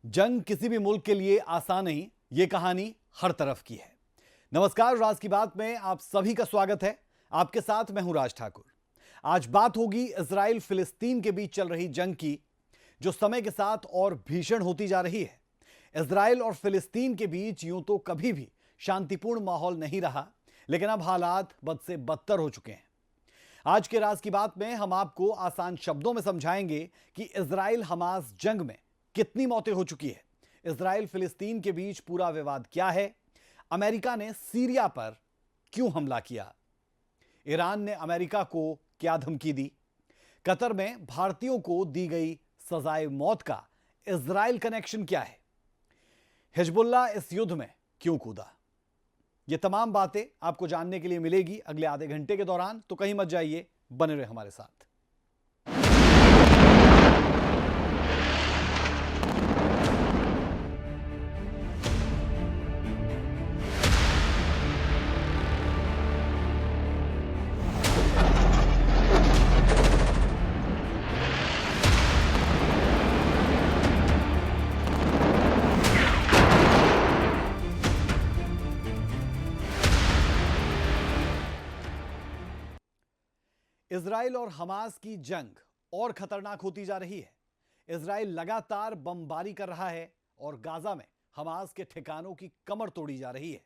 जंग किसी भी मुल्क के लिए आसान नहीं, यह कहानी हर तरफ की है। नमस्कार, राज की बात में आप सभी का स्वागत है। आपके साथ मैं हूं राज ठाकुर। आज बात होगी इजराइल फिलिस्तीन के बीच चल रही जंग की, जो समय के साथ और भीषण होती जा रही है। इजराइल और फिलिस्तीन के बीच यूं तो कभी भी शांतिपूर्ण माहौल नहीं रहा, लेकिन अब हालात बद से बदतर हो चुके हैं। आज के राज की बात में हम आपको आसान शब्दों में समझाएंगे कि इजराइल हमास जंग में कितनी मौतें हो चुकी है, इजराइल फिलिस्तीन के बीच पूरा विवाद क्या है, अमेरिका ने सीरिया पर क्यों हमला किया, ईरान ने अमेरिका को क्या धमकी दी, कतर में भारतीयों को दी गई सजाए मौत का इजराइल कनेक्शन क्या है, हिजबुल्लाह इस युद्ध में क्यों कूदा। ये तमाम बातें आपको जानने के लिए मिलेगी अगले आधे घंटे के दौरान, तो कहीं मत जाइए, बने रहे हमारे साथ। इजराइल और हमास की जंग और खतरनाक होती जा रही है। इजराइल लगातार बमबारी कर रहा है और गाजा में हमास के ठिकानों की कमर तोड़ी जा रही है।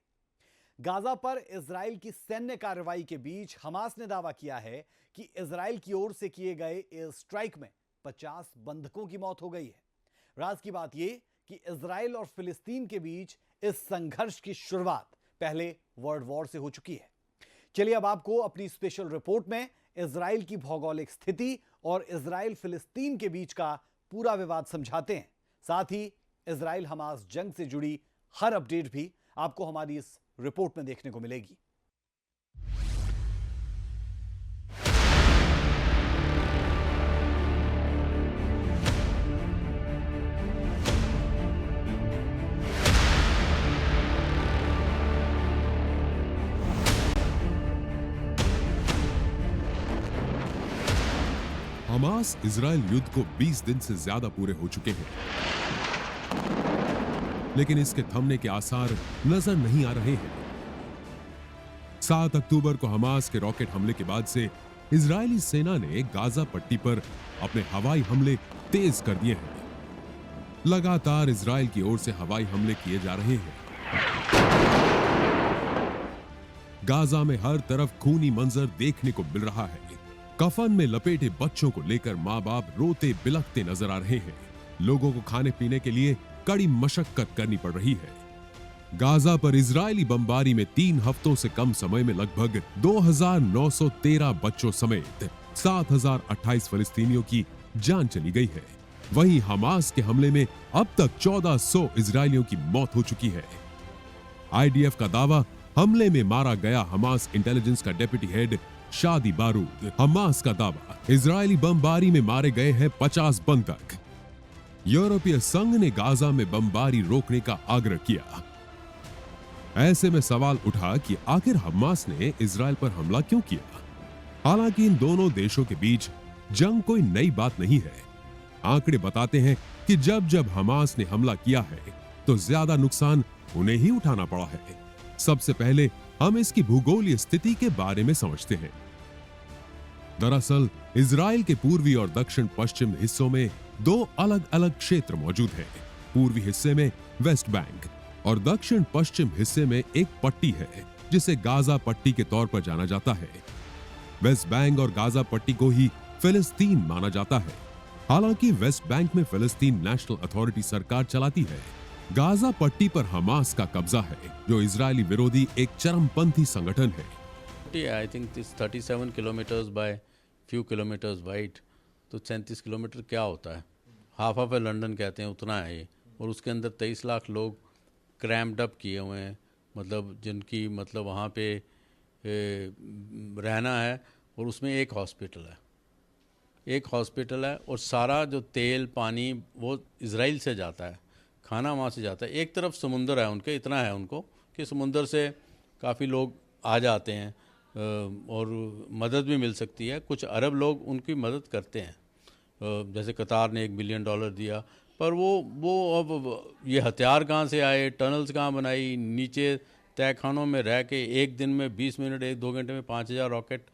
गाजा पर इजराइल की सैन्य कार्रवाई के बीच हमास ने दावा किया है कि इजराइल की ओर से किए गए एयर स्ट्राइक में 50 बंधकों की मौत हो गई है। राज की बात यह कि इजराइल और फिलिस्तीन के बीच इस संघर्ष की शुरुआत पहले वर्ल्ड वॉर से हो चुकी है। चलिए अब आपको अपनी स्पेशल रिपोर्ट में इजराइल की भौगोलिक स्थिति और इजराइल फिलिस्तीन के बीच का पूरा विवाद समझाते हैं। साथ ही इजराइल हमास जंग से जुड़ी हर अपडेट भी आपको हमारी इस रिपोर्ट में देखने को मिलेगी। हमास इजराइल युद्ध को 20 दिन से ज्यादा पूरे हो चुके हैं, लेकिन इसके थमने के आसार नजर नहीं आ रहे हैं। 7 अक्टूबर को हमास के रॉकेट हमले के बाद से इजरायली सेना ने गाजा पट्टी पर अपने हवाई हमले तेज कर दिए हैं। लगातार इजराइल की ओर से हवाई हमले किए जा रहे हैं। गाजा में हर तरफ खूनी मंजर देखने को मिल रहा है। कफन में लपेटे बच्चों को लेकर मां बाप रोते बिलखते नजर आ रहे हैं। लोगों को खाने पीने के लिए कड़ी मशक्कत करनी पड़ रही है। गाजा पर इजरायली बमबारी में 3 हफ्तों से कम समय में लगभग 2913 बच्चों समेत 7028 फिलिस्तीनियों की जान चली गई है। वहीं हमास के हमले में अब तक 1400 इजरायलियों की मौत हो चुकी है। आईडीएफ का दावा, हमले में मारा गया हमास इंटेलिजेंस का डेप्यूटी हेड शादी बारूद। हमास का दावा, इजरायली बमबारी में मारे गए हैं 50 बंधक। यूरोपीय संघ ने गाजा में बमबारी रोकने का आग्रह किया। ऐसे में सवाल उठा कि आखिर हमास ने इजराइल पर हमला क्यों किया। हालांकि इन दोनों देशों के बीच जंग कोई नई बात नहीं है। आंकड़े बताते हैं कि जब जब हमास ने हमला किया है तो ज्यादा नुकसान उन्हें ही उठाना पड़ा है। सबसे पहले हम इसकी भूगोलीय स्थिति के बारे में समझते हैं। दरअसल इजराइल के पूर्वी और दक्षिण पश्चिम हिस्सों में 2 अलग अलग क्षेत्र मौजूद हैं। पूर्वी हिस्से में वेस्ट बैंक और दक्षिण पश्चिम हिस्से में एक पट्टी है जिसे गाजा पट्टी के तौर पर जाना जाता है। वेस्ट बैंक और गाजा पट्टी को ही फिलिस्तीन माना जाता है। हालांकि वेस्ट बैंक में फिलिस्तीन नेशनल अथॉरिटी सरकार चलाती है। गाजा पट्टी पर हमास का कब्जा है, जो इजरायली विरोधी एक चरमपंथी संगठन है। I think this 37 kilometers by few kilometers wide, तो 37 किलोमीटर क्या होता है, हाफ ऑफ ए लंदन कहते हैं, उतना है ये। और उसके अंदर 23 लाख लोग क्रैम्ड अप किए हुए हैं, मतलब जिनकी मतलब वहाँ पे रहना है। और उसमें एक हॉस्पिटल है और सारा जो तेल पानी वो इजराइल से जाता है, खाना वहाँ से जाता है। एक तरफ समुंदर है उनके, इतना है उनको कि समुंदर से काफ़ी लोग आ जाते हैं और मदद भी मिल सकती है। कुछ अरब लोग उनकी मदद करते हैं, जैसे कतार ने $1 बिलियन दिया, पर वो अब ये हथियार कहाँ से आए, टनल्स कहाँ बनाई, नीचे तहखानों में रह के एक दिन में 20 मिनट 1-2 घंटे में 5000 रॉकेट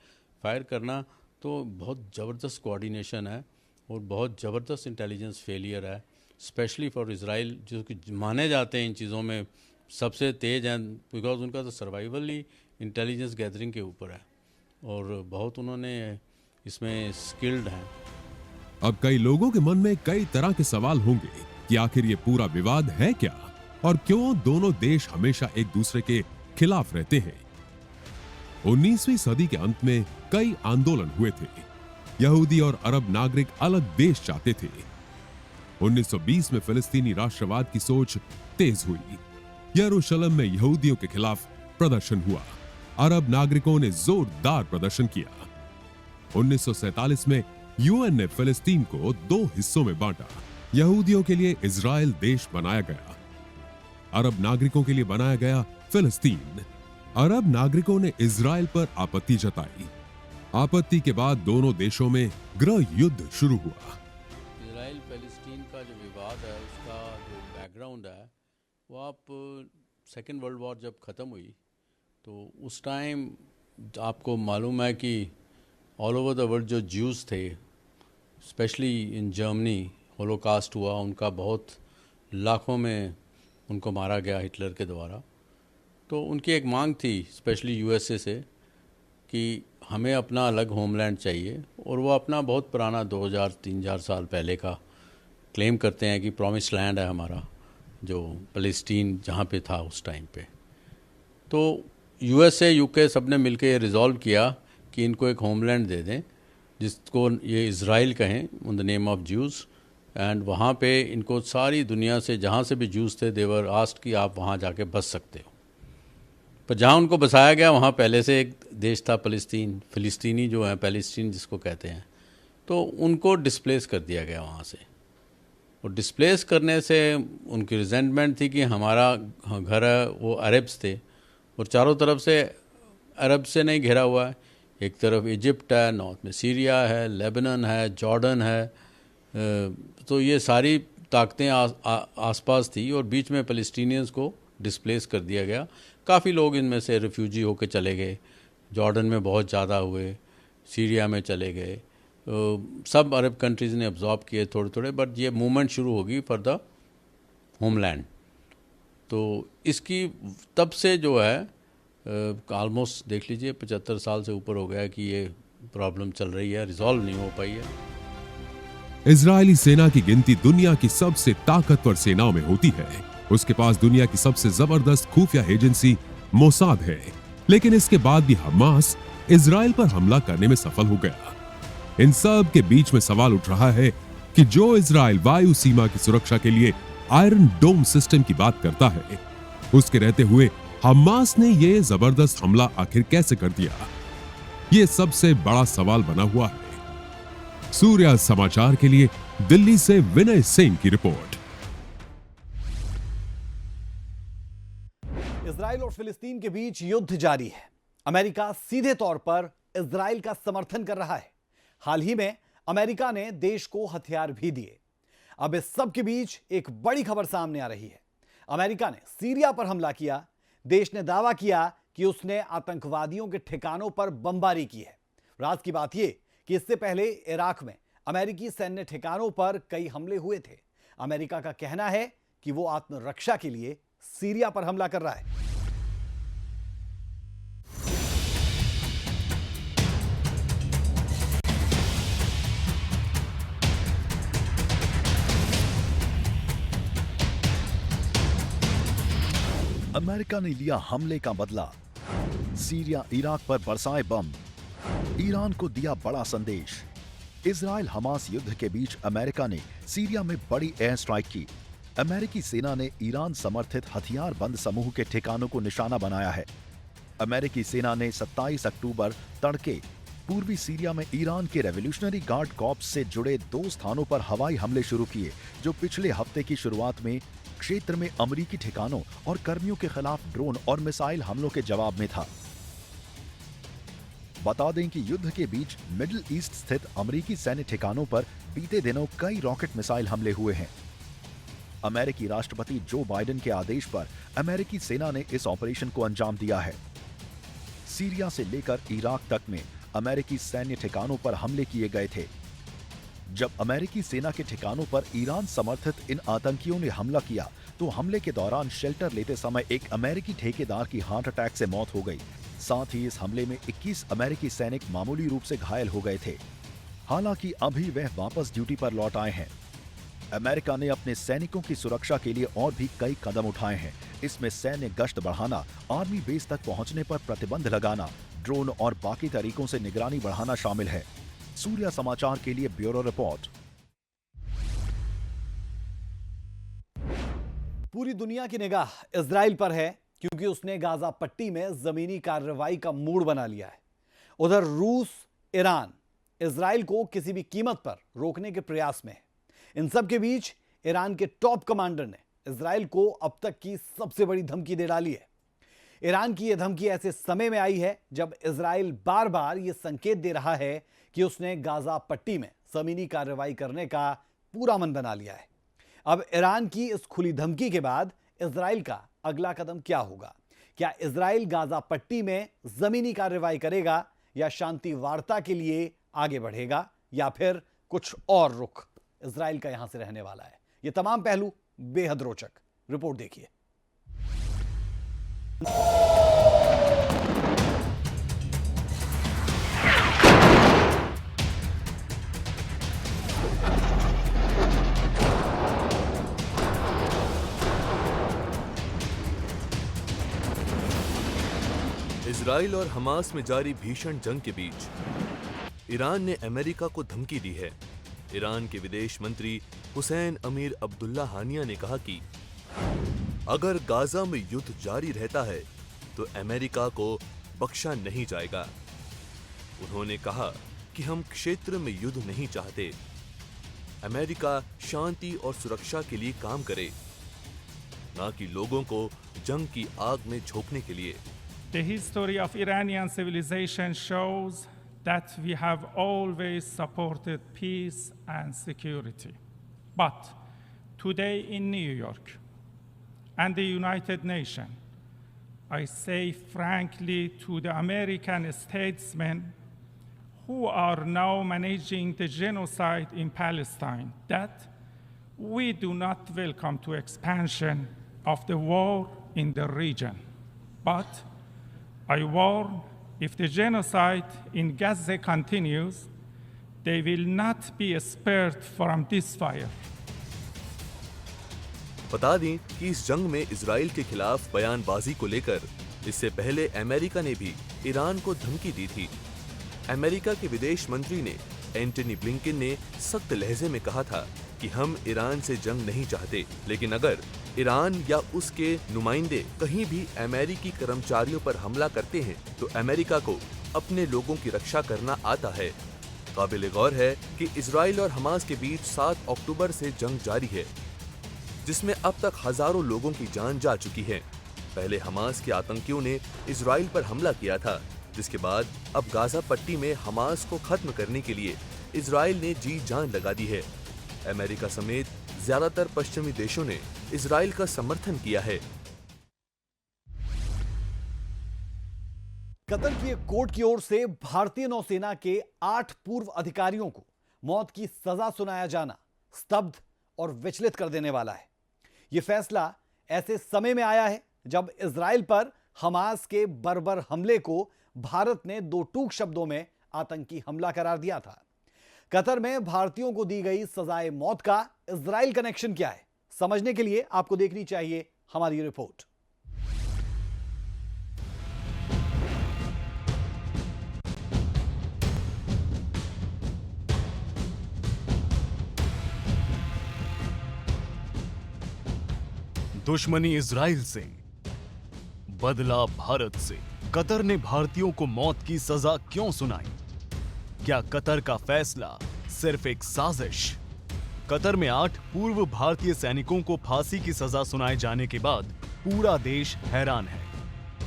फायर करना, तो बहुत ज़बरदस्त कोऑर्डिनेशन है और बहुत ज़बरदस्त इंटेलिजेंस फेलियर है, स्पेशली फॉर इज़राइल, जो कि माने जाते हैं इन चीज़ों में सबसे तेज़ हैं, बिकॉज उनका तो सर्वाइवल ही इंटेलिजेंस गैदरिंग के ऊपर है और बहुत उन्होंने इसमें स्किल्ड हैं। अब कई लोगों के मन में कई तरह के सवाल होंगे कि आखिर ये पूरा विवाद है क्या और क्यों दोनों देश हमेशा एक दूसरे के खिलाफ रहते हैं। 19वीं सदी के अंत में कई आंदोलन हुए थे। यहूदी और अरब नागरिक अलग देश चाहते थे। 1920 में फिलिस्तीनी राष्ट्रवाद की सोच तेज हुई। यरूशलेम में यहूदियों के खिलाफ प्रदर्शन हुआ। अरब नागरिकों ने जोरदार प्रदर्शन किया। 1947 में यूएन ने फिलिस्तीन को 2 हिस्सों में बांटा। यहूदियों के लिए इजराइल देश बनाया गया, अरब नागरिकों के लिए बनाया गया फिलिस्तीन। अरब नागरिकों ने इजराइल पर आपत्ति जताई। आपत्ति के बाद दोनों देशों में गृह युद्ध शुरू हुआ। इजराइल पैलेस्टीन का जो विवाद है, उसका जो बैकग्राउंड है, वो आप सेकेंड वर्ल्ड वॉर जब ख़त्म हुई तो उस टाइम आपको मालूम है कि ऑल ओवर द वर्ल्ड जो ज्यूज़ थे, स्पेशली इन जर्मनी, होलोकास्ट हुआ, उनका बहुत लाखों में उनको मारा गया हिटलर के द्वारा। तो उनकी एक मांग थी स्पेशली यूएसए से कि हमें अपना अलग होमलैंड चाहिए, और वो अपना बहुत पुराना 2000-3000 साल पहले का क्लेम करते हैं कि प्रॉमिस लैंड है हमारा, जो फ़लस्तीन जहाँ पे था उस टाइम पे। तो यूएसए यूके सब ने मिल के रिज़ॉल्व किया कि इनको एक होमलैंड दे दें, जिसको ये इज़राइल कहें, on the name of Jews. And वहाँ पे इनको सारी दुनिया से जहाँ से भी ज्यूज़ थे देवर आस्क्ड कि आप वहाँ जाके बस सकते हो। पर जहाँ उनको बसाया गया वहाँ पहले से एक देश था फ़लस्तीन, फ़िलिस्तीनी जो है, पैलेस्टीन जिसको कहते हैं, तो उनको डिस्प्लेस कर दिया गया वहाँ से। और डिस्प्लेस करने से उनकी रिजेंटमेंट थी कि हमारा घर है, वो अरब्स थे और चारों तरफ से अरब से नहीं घिरा हुआ है। एक तरफ इजिप्ट है, नॉर्थ में सीरिया है, लेबनान है, जॉर्डन है, तो ये सारी ताकतें आसपास थी और बीच में फ़लस्तीनियंस को डिस्प्लेस कर दिया गया। काफ़ी लोग इनमें से रिफ्यूजी होकर चले गए, जॉर्डन में बहुत ज़्यादा हुए, सीरिया में चले गए, सब अरब कंट्रीज़ ने अब्जॉर्ब किए थोड़े थोड़े, बट ये मूवमेंट शुरू होगी फॉर द होमलैंड। तो इसकी तब से जो है ऑलमोस्ट देख लीजिए 75 साल से ऊपर हो गया कि ये प्रॉब्लम चल रही है, रिजॉल्व नहीं हो पाई है। इजरायली सेना की गिनती दुनिया की सबसे ताकतवर सेनाओं में होती है। उसके पास दुनिया की सबसे जबरदस्त खुफिया एजेंसी मोसाद है, लेकिन इसके बाद भी हमास इजराइल पर हमला करने में सफल हो गया। इन सब के बीच में सवाल उठ रहा है कि जो इजराइल वायु सीमा की सुरक्षा के लिए आयरन डोम सिस्टम की बात करता है, उसके रहते हुए हमास ने यह जबरदस्त हमला आखिर कैसे कर दिया? यह सबसे बड़ा सवाल बना हुआ है। सूर्या समाचार के लिए दिल्ली से विनय सिंह की रिपोर्ट। इजराइल और फिलिस्तीन के बीच युद्ध जारी है। अमेरिका सीधे तौर पर इजराइल का समर्थन कर रहा है। हाल ही में अमेरिका ने देश को हथियार भी दिए। अब इस सब के बीच एक बड़ी खबर सामने आ रही है। अमेरिका ने सीरिया पर हमला किया। देश ने दावा किया कि उसने आतंकवादियों के ठिकानों पर बमबारी की है। राज की बात यह कि इससे पहले इराक में अमेरिकी सैन्य ठिकानों पर कई हमले हुए थे। अमेरिका का कहना है कि वो आत्मरक्षा के लिए सीरिया पर हमला कर रहा है। अमेरिका ने लिया हमले का बदला। सीरिया इराक पर बरसाए बम। ईरान को दिया बड़ा संदेश। इजराइल हमास युद्ध के बीच अमेरिका ने सीरिया में बड़ी एयर स्ट्राइक की। अमेरिकी सेना ने ईरान समर्थित हथियार बंद समूह के ठिकानों को निशाना बनाया है। अमेरिकी सेना ने 27 अक्टूबर तड़के पूर्वी सीरिया में ईरान के रेवोल्यूशनरी गार्ड कॉर्प्स से जुड़े 2 स्थानों पर हवाई हमले शुरू किए, जो पिछले हफ्ते की शुरुआत में क्षेत्र में अमेरिकी ठिकानों और कर्मियों के खिलाफ ड्रोन और मिसाइल हमलों के जवाब में था। बता दें कि युद्ध के बीच मिडिल ईस्ट स्थित अमेरिकी सैन्य ठिकानों पर बीते दिनों कई रॉकेट मिसाइल हमले हुए हैं। अमेरिकी राष्ट्रपति जो बाइडेन के आदेश पर अमेरिकी सेना ने इस ऑपरेशन को अंजाम दिया है। सीरिया से लेकर इराक तक में अमेरिकी सैन्य ठिकानों पर हमले किए गए थे। जब अमेरिकी सेना के ठिकानों पर ईरान समर्थित इन आतंकियों ने हमला किया तो हमले के दौरान शेल्टर लेते समय एक अमेरिकी ठेकेदार की हार्ट अटैक से मौत हो गई। साथ ही इस हमले में 21 अमेरिकी सैनिक मामूली रूप से घायल हो गए थे। हालांकि अभी वह वापस ड्यूटी पर लौट आए हैं। अमेरिका ने अपने सैनिकों की सुरक्षा के लिए और भी कई कदम उठाए हैं। इसमें सैन्य गश्त बढ़ाना, आर्मी बेस तक पहुंचने पर प्रतिबंध लगाना, ड्रोन और बाकी तरीकों से निगरानी बढ़ाना शामिल है। सूर्या समाचार के लिए ब्यूरो रिपोर्ट। पूरी दुनिया की निगाह इजराइल पर है क्योंकि उसने गाजा पट्टी में जमीनी कार्रवाई का मूड बना लिया है। उधर रूस, ईरान इजराइल को किसी भी कीमत पर रोकने के प्रयास में है। इन सब के बीच ईरान के टॉप कमांडर ने इजराइल को अब तक की सबसे बड़ी धमकी दे डाली है। ईरान की यह धमकी ऐसे समय में आई है जब इजराइल बार बार यह संकेत दे रहा है कि उसने गाजा पट्टी में जमीनी कार्रवाई करने का पूरा मन बना लिया है। अब ईरान की इस खुली धमकी के बाद इजराइल का अगला कदम क्या होगा? क्या इजराइल गाजा पट्टी में जमीनी कार्रवाई करेगा या शांति वार्ता के लिए आगे बढ़ेगा या फिर कुछ और रुख इजराइल का यहां से रहने वाला है? ये तमाम पहलू बेहद रोचक। रिपोर्ट देखिए। इजराइल और हमास में जारी भीषण जंग के बीच ईरान ने अमेरिका को धमकी दी है। ईरान के विदेश मंत्री हुसैन अमीर अब्दुल्ला हानिया ने कहा कि अगर गाजा में युद्ध जारी रहता है तो अमेरिका को बख्शा नहीं जाएगा। उन्होंने कहा कि हम क्षेत्र में युद्ध नहीं चाहते। अमेरिका शांति और सुरक्षा के लिए काम करे, ना कि लोगों को जंग की आग में झोंकने के लिए। The history of Iranian civilization shows that we have always supported peace and security. But today in New York and the United Nations, I say frankly to the American statesmen who are now managing the genocide in Palestine that we do not welcome to expansion of the war in the region. But I warn, if the genocide in Gaza continues, they will not be spared from this fire. बता दें कि इस जंग में Israel के खिलाफ बयानबाजी को लेकर इससे पहले अमेरिका ने भी ईरान को धमकी दी थी। अमेरिका के विदेश मंत्री ने एंटनी ब्लिंकन ने सख्त लहजे में कहा था कि हम ईरान से जंग नहीं चाहते, लेकिन अगर ईरान या उसके नुमाइंदे कहीं भी अमेरिकी कर्मचारियों पर हमला करते हैं तो अमेरिका को अपने लोगों की रक्षा करना आता है। काबिल गौर है कि इजराइल और हमास के बीच 7 अक्टूबर से जंग जारी है, जिसमें अब तक हजारों लोगों की जान जा चुकी है। पहले हमास के आतंकियों ने इजराइल पर हमला किया था, जिसके बाद अब गाजा पट्टी में हमास को खत्म करने के लिए इजराइल ने जी जान लगा दी है। अमेरिका समेत ज्यादातर पश्चिमी देशों ने इजराइल का समर्थन किया है। कतर की एक कोर्ट की ओर से भारतीय नौसेना के 8 पूर्व अधिकारियों को मौत की सजा सुनाया जाना स्तब्ध और विचलित कर देने वाला है। यह फैसला ऐसे समय में आया है जब इजराइल पर हमास के बर्बर हमले को भारत ने 2 टूक शब्दों में आतंकी हमला करार दिया था। कतर में भारतीयों को दी गई सजाए मौत का इजराइल कनेक्शन क्या है, समझने के लिए आपको देखनी चाहिए हमारी रिपोर्ट। दुश्मनी इजराइल से, बदला भारत से। कतर ने भारतीयों को मौत की सजा क्यों सुनाई? क्या कतर का फैसला सिर्फ एक साजिश? कतर में 8 पूर्व भारतीय सैनिकों को फांसी की सजा सुनाए जाने के बाद पूरा देश हैरान है।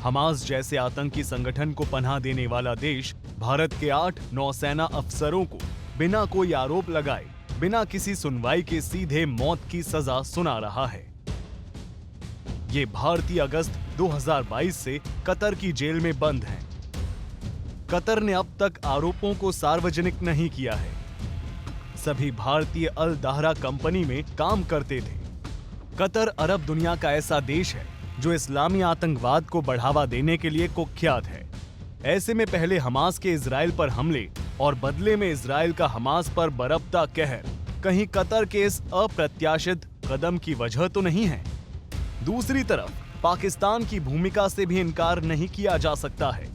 हमास जैसे आतंकी संगठन को पनाह देने वाला देश भारत के 8 नौसेना अफसरों को बिना कोई आरोप लगाए बिना किसी सुनवाई के सीधे मौत की सजा सुना रहा है। ये भारतीय अगस्त 2022 से कतर की जेल में बंद हैं। कतर ने अब तक आरोपों को सार्वजनिक नहीं किया है। सभी भारतीय अल दाहरा कंपनी में काम करते थे। कतर अरब दुनिया का ऐसा देश है जो इस्लामी आतंकवाद को बढ़ावा देने के लिए कुख्यात है। ऐसे में पहले हमास के इजराइल पर हमले और बदले में इजराइल का हमास पर बरपता कहर कहीं कतर के इस अप्रत्याशित कदम की वजह तो नहीं है। दूसरी तरफ पाकिस्तान की भूमिका से भी इनकार नहीं किया जा सकता है।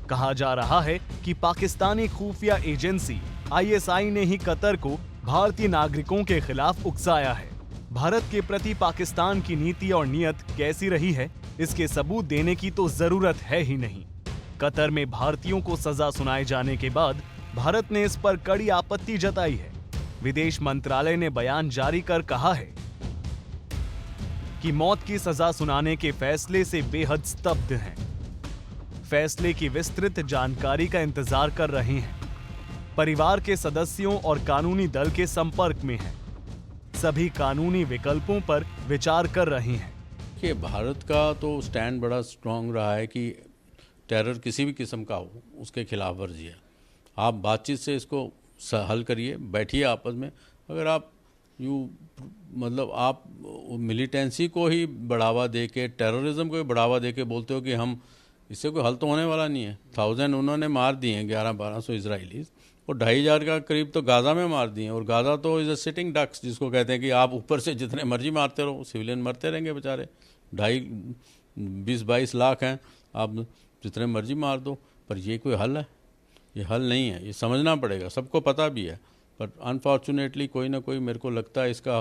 कहा जा रहा है कि पाकिस्तानी खुफिया एजेंसी ISI ने ही कतर को भारतीय नागरिकों के खिलाफ उकसाया है। भारत के प्रति पाकिस्तान की नीति और नियत कैसी रही है, इसके सबूत देने की तो जरूरत है ही नहीं। कतर में भारतीयों को सजा सुनाए जाने के बाद भारत ने इस पर कड़ी आपत्ति जताई है। विदेश मंत्रालय ने बयान जारी कर कहा है कि मौत की सजा सुनाने के फैसले से बेहद स्तब्ध हैं। फैसले की विस्तृत जानकारी का इंतजार कर रहे हैं। परिवार के सदस्यों और कानूनी दल के संपर्क में हैं। सभी कानूनी विकल्पों पर विचार कर रहे हैं। कि भारत का तो स्टैंड बड़ा स्ट्रांग रहा है कि टेरर किसी भी किस्म का हो उसके खिलाफ वर्जी है। आप बातचीत से इसको हल करिए, बैठिए आपस में। अगर आप मतलब आप मिलिटेंसी को ही बढ़ावा दे के, टेररिज्म को ही बढ़ावा दे के बोलते हो कि हम, इससे कोई हल तो होने वाला नहीं है। 1000 उन्होंने मार दिए हैं, 1100-1200 इजरायलीज, और 2500 का करीब तो गाज़ा में मार दिए हैं। और गाज़ा तो इज़ अ सिटिंग डक्स, जिसको कहते हैं कि आप ऊपर से जितने मर्जी मारते रहो, सिविलियन मरते रहेंगे बेचारे। 20-22 लाख हैं, आप जितने मर्जी मार दो। पर ये कोई हल है? ये हल नहीं है। ये समझना पड़ेगा, सबको पता भी है। पर अनफॉर्चुनेटली कोई ना कोई, मेरे को लगता है इसका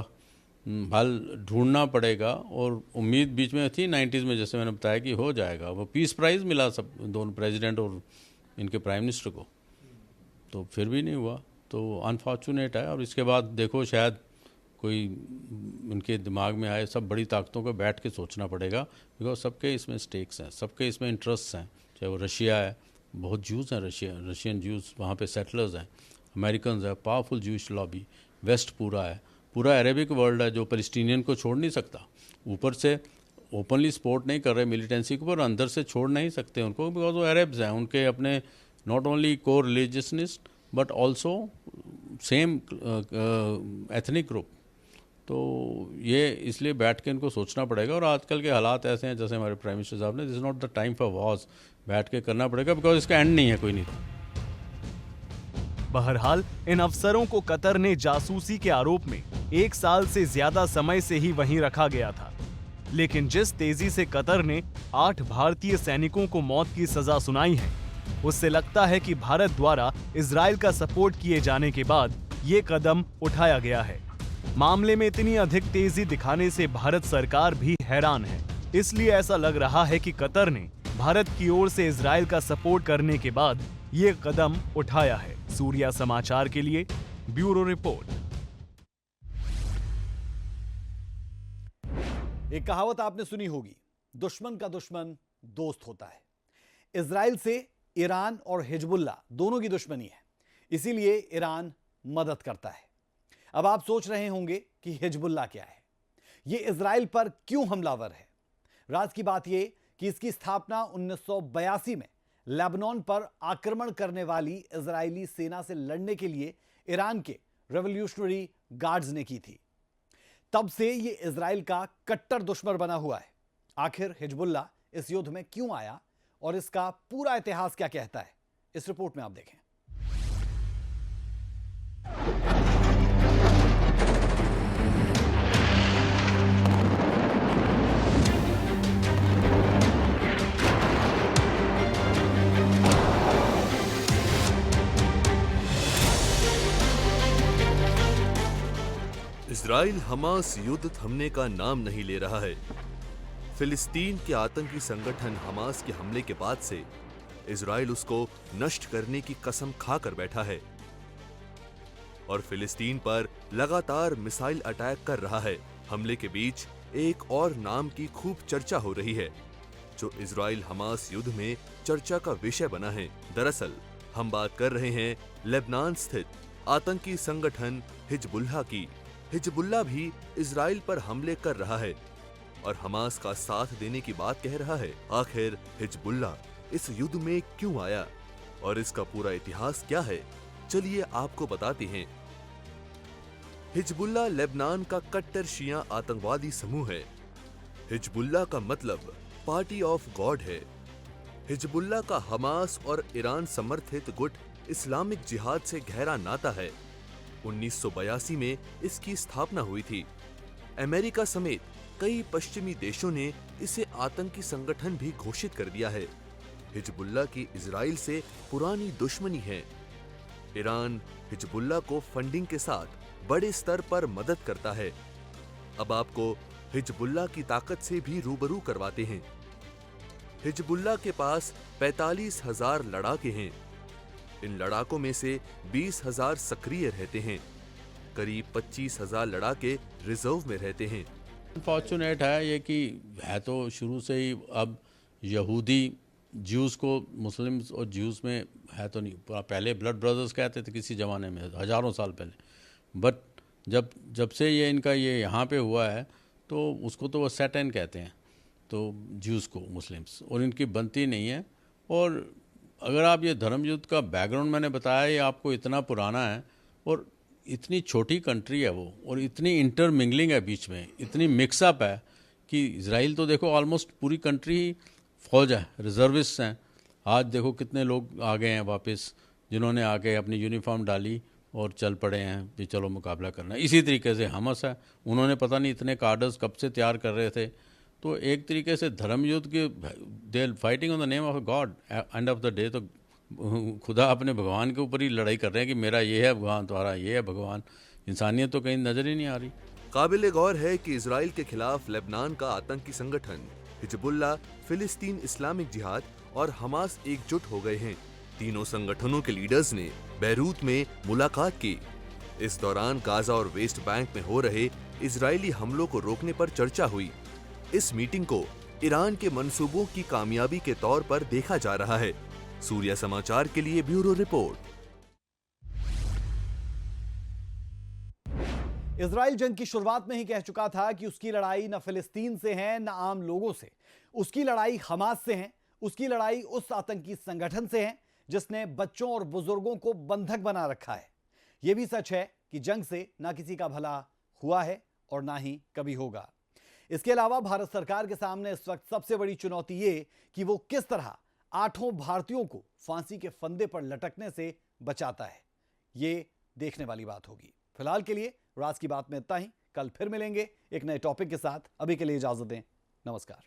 हल ढूंढना पड़ेगा। और उम्मीद बीच में थी 90s में, जैसे मैंने बताया कि हो जाएगा। वो पीस प्राइज़ मिला सब दोनों प्रेसिडेंट और इनके प्राइम मिनिस्टर को, तो फिर भी नहीं हुआ। तो अनफॉर्चुनेट है। और इसके बाद देखो, शायद कोई उनके दिमाग में आए। सब बड़ी ताकतों को बैठ के सोचना पड़ेगा, बिकॉज सबके इसमें स्टेक्स हैं, सबके इसमें इंटरेस्ट हैं। चाहे वो रशिया है, बहुत जूस हैं, रशियन जूस वहाँ पे सेटलर्स हैं, अमेरिकन है, पावरफुल जूश लॉबी, वेस्ट पूरा है, पूरा अरेबिक वर्ल्ड है जो पैलेस्टीनियन को छोड़ नहीं सकता। ऊपर से ओपनली सपोर्ट नहीं कर रहे मिलिटेंसी को, पर अंदर से छोड़ नहीं सकते उनको, बिकॉज वो अरब्स हैं। उनके अपने not only coreligionist but also same ethnic group. तो ये इसलिए बैठ के इनको सोचना पड़ेगा। और आजकल के हालात ऐसे हैं, जैसे हमारे प्राइम मिनिस्टर साहब ने, this is not the time for Wars. बैठ के करना पड़ेगा, बिकॉज इसका एंड नहीं है कोई नहीं। बहरहाल इन अफसरों को कतर ने जासूसी के आरोप में 1 साल से ज्यादा समय से ही वहीं रखा गया था। लेकिन जिस तेजी से कतर ने 8 भारतीय सैनिकों को मौत की सजा सुनाई है, उससे लगता है कि भारत द्वारा इजराइल का सपोर्ट किए जाने के बाद ये कदम उठाया गया है। मामले में इतनी अधिक तेजी दिखाने से भारत सरकार भी हैरान है। इसलिए ऐसा लग रहा है कि कतर ने भारत की ओर से इजराइल का सपोर्ट करने के बाद ये कदम उठाया है। सूर्या समाचार के लिए ब्यूरो रिपोर्ट। एक कहावत आपने सुनी होगी, दुश्मन का दुश्मन दोस्त होता है। इजराइल से ईरान और हिजबुल्ला दोनों की दुश्मनी है, इसीलिए ईरान मदद करता है। अब आप सोच रहे होंगे कि हिजबुल्ला क्या है, ये इजराइल पर क्यों हमलावर है। राज की बात यह कि इसकी स्थापना 1982 में लेबनान पर आक्रमण करने वाली इजरायली सेना से लड़ने के लिए ईरान के रेवोल्यूशनरी गार्ड्स ने की थी। तब से ये इजराइल का कट्टर दुश्मन बना हुआ है। आखिर हिजबुल्ला इस युद्ध में क्यों आया और इसका पूरा इतिहास क्या कहता है, इस रिपोर्ट में आप देखें। इजराइल हमास युद्ध थमने का नाम नहीं ले रहा है। फिलिस्तीन के आतंकी संगठन हमास के हमले के बाद से इजराइल उसको नष्ट करने की कसम खाकर बैठा है और फिलिस्तीन पर लगातार मिसाइल अटैक कर रहा है। हमले के बीच एक और नाम की खूब चर्चा हो रही है, जो इजराइल हमास युद्ध में चर्चा का विषय बना है। दरअसल हम बात कर रहे हैं लेबनान स्थित आतंकी संगठन हिजबुल्लाह की। हिजबुल्लाह भी इजराइल पर हमले कर रहा है और हमास का साथ देने की बात कह रहा है। आखिर हिजबुल्लाह इस युद्ध में क्यों आया और इसका पूरा इतिहास क्या है, चलिए आपको बताते हैं। हिजबुल्लाह लेबनान का कट्टर शिया आतंकवादी समूह है। हिजबुल्लाह का मतलब पार्टी ऑफ गॉड है। हिजबुल्लाह का हमास और ईरान समर्थित गुट इस्लामिक जिहाद से गहरा नाता है। 1982 में इसकी स्थापना हुई थी। अमेरिका समेत कई पश्चिमी देशों ने इसे आतंकी संगठन भी घोषित कर दिया है। हिजबुल्लाह की इजराइल से पुरानी दुश्मनी है। ईरान हिजबुल्लाह को फंडिंग के साथ बड़े स्तर पर मदद करता है। अब आपको हिजबुल्लाह की ताकत से भी रूबरू करवाते हैं। हिजबुल्लाह के पास 45,000 लड़ाके हैं। इन लड़ाकों में से 20,000 सक्रिय रहते हैं। करीब 25,000 लड़ाके रिजर्व में रहते हैं। अनफॉर्चुनेट है ये कि है तो शुरू से ही अब यहूदी ज्यूज़ को मुस्लिम्स और ज्यूज़ में है तो नहीं। पहले ब्लड ब्रदर्स कहते थे किसी ज़माने में, हज़ारों साल पहले, बट जब से ये इनका ये यहाँ पे हुआ है तो उसको तो वो सैटन कहते हैं, तो ज्यूज़ को मुस्लिम्स, और इनकी बनती नहीं है। और अगर आप ये धर्म युद्ध का बैकग्राउंड मैंने बताया, ये आपको इतना पुराना है और इतनी छोटी कंट्री है वो, और इतनी इंटरमिंगलिंग है बीच में, इतनी मिक्सअप है कि इजराइल तो देखो ऑलमोस्ट पूरी कंट्री ही फौज है, रिजर्विस्ट हैं। आज देखो कितने लोग आ गए हैं वापस, जिन्होंने आके अपनी यूनिफॉर्म डाली और चल पड़े हैं कि चलो मुकाबला करना है। इसी तरीके से हमस है, उन्होंने पता नहीं इतने कार्डर्स कब से तैयार कर रहे थे। तो एक तरीके से धर्म युद्ध के they fighting on the name of God. End of the day तो खुदा अपने भगवान के ऊपर ही लड़ाई कर रहे हैं कि मेरा ये है भगवान, तुम्हारा ये है भगवान। इंसानियत तो कहीं नजर ही नहीं आ रही। काबिल गौर है कि इजराइल के खिलाफ लेबनान का आतंकी संगठन हिजबुल्लाह, फिलिस्तीन इस्लामिक जिहाद और हमास एकजुट हो गए हैं। तीनों संगठनों के लीडर्स ने बैरूत में मुलाकात की। इस दौरान गाजा और वेस्ट बैंक में हो रहे इजरायली हमलों को रोकने पर चर्चा हुई। इस मीटिंग को ईरान के मंसूबों की कामयाबी के तौर पर देखा जा रहा है। सूर्या समाचार के लिए ब्यूरो रिपोर्ट। इजराइल जंग की शुरुआत में ही कह चुका था कि उसकी लड़ाई न फिलिस्तीन से है न आम लोगों से, उसकी लड़ाई हमास से है। उसकी लड़ाई उस आतंकी संगठन से है जिसने बच्चों और बुजुर्गों को बंधक बना रखा है। यह भी सच है कि जंग से ना किसी का भला हुआ है और ना ही कभी होगा। इसके अलावा भारत सरकार के सामने इस वक्त सबसे बड़ी चुनौती ये कि वो किस तरह 8 भारतीयों को फांसी के फंदे पर लटकने से बचाता है। ये देखने वाली बात होगी। फिलहाल के लिए राज की बात में इतना ही। कल फिर मिलेंगे एक नए टॉपिक के साथ। अभी के लिए इजाजत दें। नमस्कार।